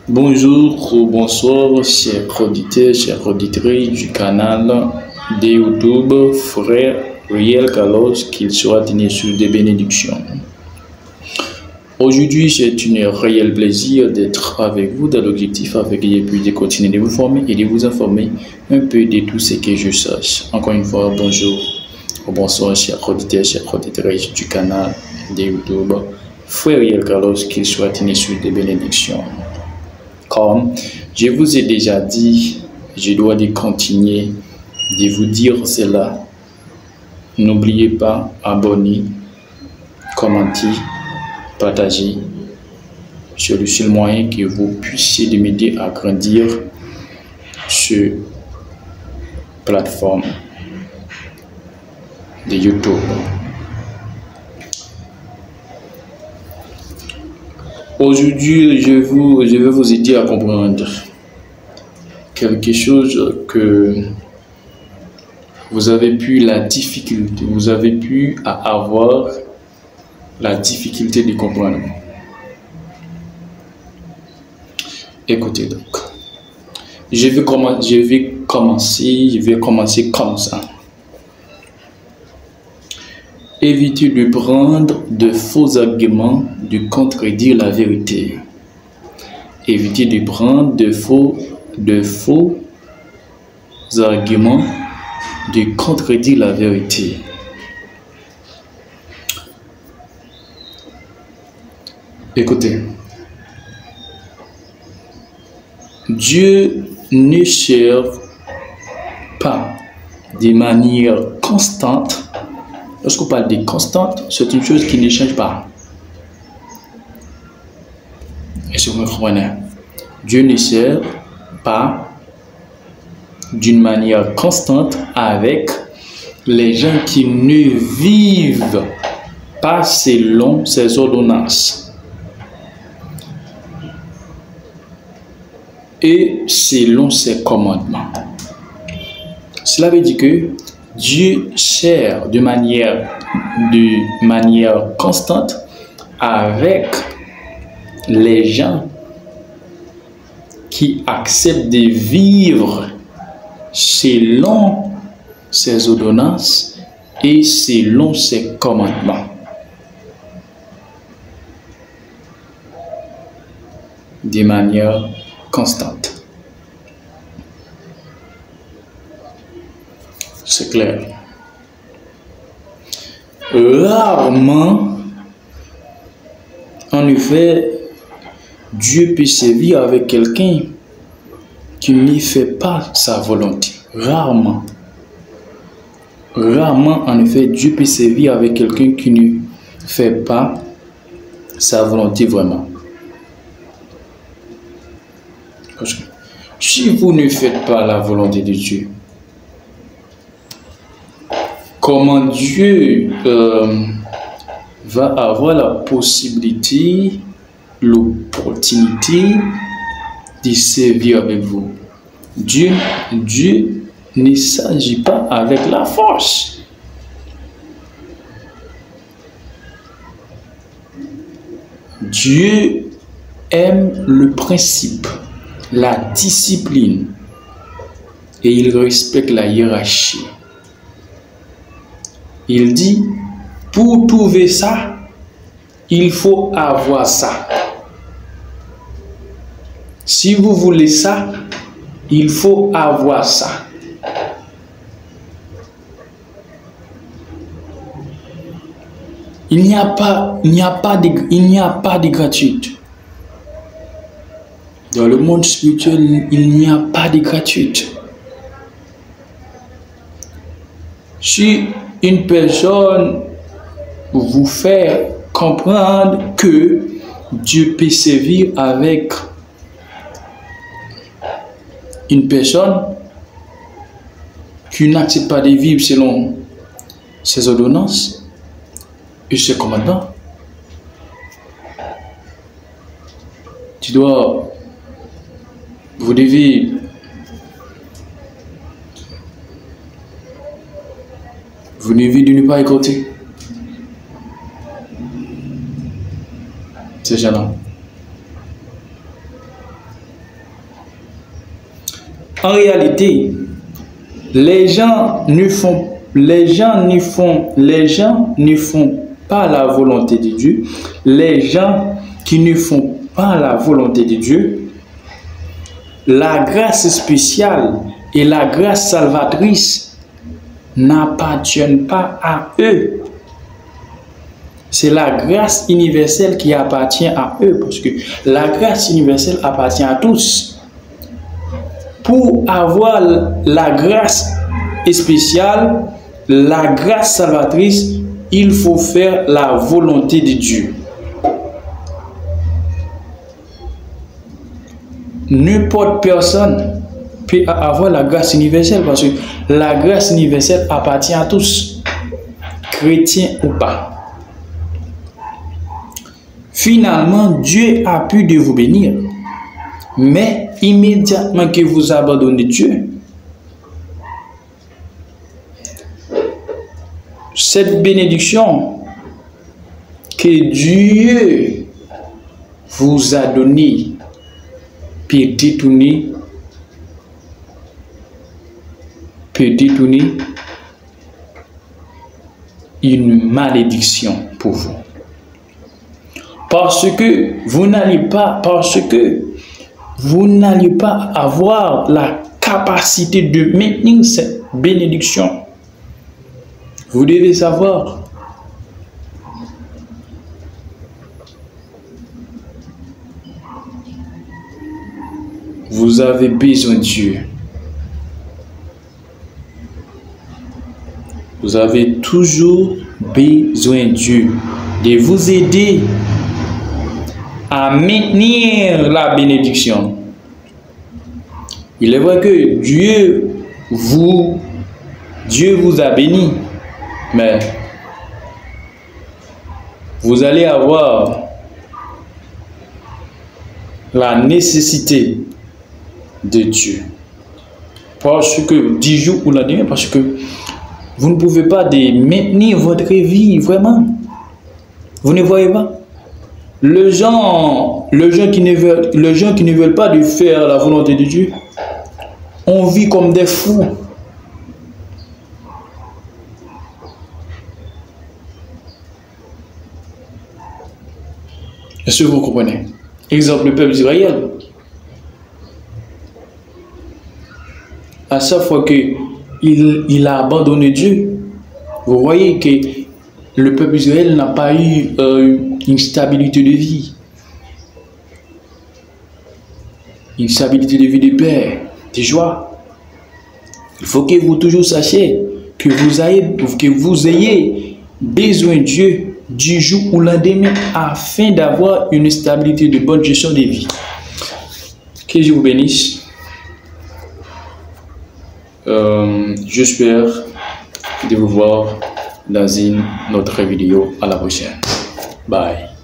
Bonjour ou bonsoir, chers auditeurs, chères auditrices du canal de YouTube Frère Riel Carlos, qu'il soit tenu sur des bénédictions. Aujourd'hui, c'est un réel plaisir d'être avec vous dans l'objectif avec et puis de continuer de vous former et de vous informer un peu de tout ce que je sache. Encore une fois, bonjour ou bonsoir, chers auditeurs, chères auditrices du canal de YouTube Frère Riel Carlos, qu'il soit tenu sur des bénédictions. Comme je vous ai déjà dit, je dois continuer de vous dire cela. N'oubliez pas, abonner, commenter, partager. C'est le seul moyen que vous puissiez m'aider à grandir sur plateforme de YouTube. Aujourd'hui, je vais vous aider à comprendre quelque chose que vous avez pu avoir la difficulté de comprendre. Écoutez donc, je vais commencer comme ça. Évitez de prendre de faux arguments de contredire la vérité. Évitez de prendre de faux arguments de contredire la vérité. Écoutez, Dieu ne cherche pas de manière constante. Lorsqu'on parle de constante, c'est une chose qui ne change pas. Est-ce que vous me comprenez? Dieu ne sert pas d'une manière constante avec les gens qui ne vivent pas selon ses ordonnances et selon ses commandements. Cela veut dire que Dieu sert de manière constante avec les gens qui acceptent de vivre selon ses ordonnances et selon ses commandements. De manière constante. C'est clair. Rarement, en effet, Dieu peut servir avec quelqu'un qui ne fait pas sa volonté. Rarement. Rarement, en effet, Dieu peut servir avec quelqu'un qui ne fait pas sa volonté vraiment. Parce que si vous ne faites pas la volonté de Dieu, comment Dieu va avoir la possibilité, l'opportunité de servir avec vous? Dieu ne s'agit pas avec la force. Dieu aime le principe, la discipline, et il respecte la hiérarchie. Il dit, pour trouver ça, il faut avoir ça. Si vous voulez ça, il faut avoir ça. Il n'y a pas de gratuite. Dans le monde spirituel, il n'y a pas de gratuite. Si une personne vous fait comprendre que Dieu peut servir avec une personne qui n'accepte pas de vivre selon ses ordonnances et ses commandements, vous devez de ne pas écouter ces gens-là. En réalité, les gens ne font pas la volonté de Dieu. Les gens qui ne font pas la volonté de Dieu, la grâce spéciale et la grâce salvatrice n'appartiennent pas à eux. C'est la grâce universelle qui appartient à eux, parce que la grâce universelle appartient à tous. Pour avoir la grâce spéciale, la grâce salvatrice, il faut faire la volonté de Dieu. N'importe personne peut avoir la grâce universelle, parce que la grâce universelle appartient à tous, chrétiens ou pas. Finalement, Dieu a pu de vous bénir, mais immédiatement que vous abandonnez Dieu, cette bénédiction que Dieu vous a donnée peut détourner une malédiction pour vous. Parce que vous n'allez pas avoir la capacité de maintenir cette bénédiction. Vous devez savoir, vous avez besoin de Dieu. Vous avez toujours besoin de Dieu, de vous aider à maintenir la bénédiction. Il est vrai que Dieu vous a béni, mais vous allez avoir la nécessité de Dieu. Parce que 10 jours ou la nuit, parce que vous ne pouvez pas maintenir votre vie vraiment. Vous ne voyez pas? Les gens qui ne veulent pas de faire la volonté de Dieu, on vit comme des fous. Est-ce que vous comprenez? Exemple, le peuple d'Israël. À chaque fois qu'il a abandonné Dieu, vous voyez que le peuple d'Israël n'a pas eu une stabilité de vie. Une stabilité de vie, de paix, de joie. Il faut que vous toujours sachiez que vous ayez besoin de Dieu du jour au lendemain afin d'avoir une stabilité de bonne gestion de vie. Que Dieu vous bénisse. J'espère de vous voir dans une autre vidéo. À la prochaine. Bye.